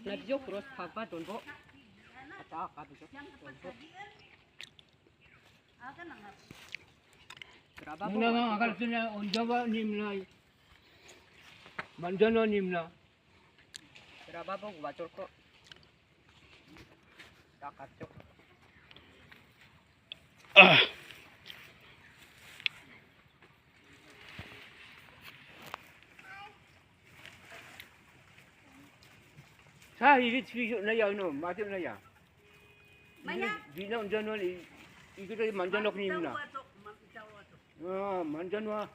Nabiyok ros phagba donbo. Ata ka bijok donbo. Nang akal sila onjawa nimna. Manjano nimna. Rababo wajol ko. Takachok. Sa iri twi na ya no, mati na ya. Di na onjano ni ikito manjano nimna. manjano.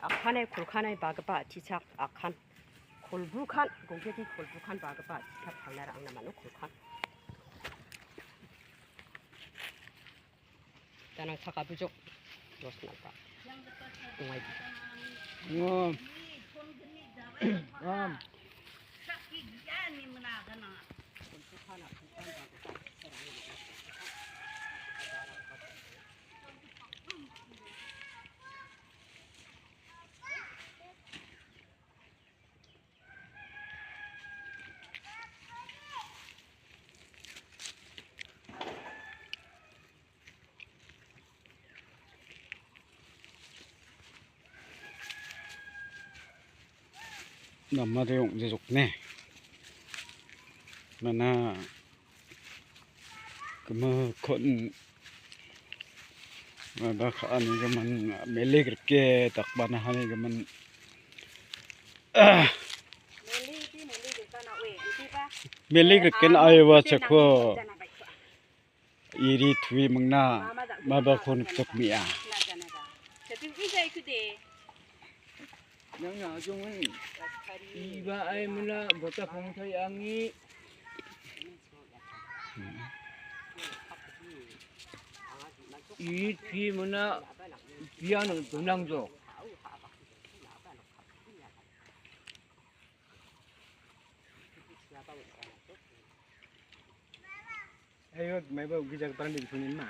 Akhan에 골칸에 바그바 지착 akhan. 골부칸 공개기 골부칸 바그바 지착 발나라 angnamanno 골칸. Tanang saka bujok terus napa. Ungay bujok. Sakit jani menagana. 골부칸 akhan bagbaba. 남마대 용제 좋네. mana 그뭐 건 mà anh cái mình meli cái đặc bản hay cái mình meli cái ai vào chắc có iri thui măng na mà bà con chụp mía Yang na jung iba ay mula bota phong thai angi. 이 뒤문나 비하는 동랑조 ayo mai ba gijak tan di sunin ma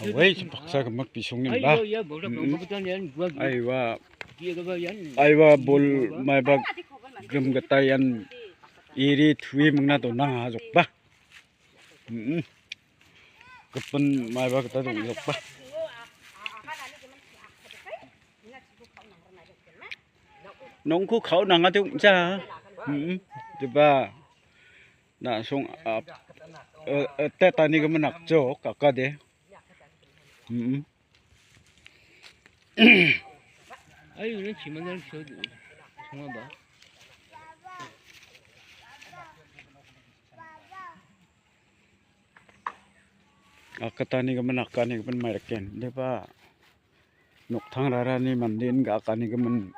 왜 박사가 막 비숑님 봐 아이고 야 뭐라 먹었던 년 누가 아이와 뒤에 그거 연 아이와 볼 마이박 그럼 그따얀 이리 뒤에 먹나 동랑 하족 봐 급은 마이박 그따 동족 봐 농구 khẩu nàng ở trong cha, thì ba, nãy xong tết ta này cái mình nặc chỗ cả cái đấy, 아이 우리 지만을 줘 정말 봐 cái ta này cái mình nặc cái này cái mình mày đặt kèn, đấy ba, nục thang ra ra này mình đến cả cái này cái mình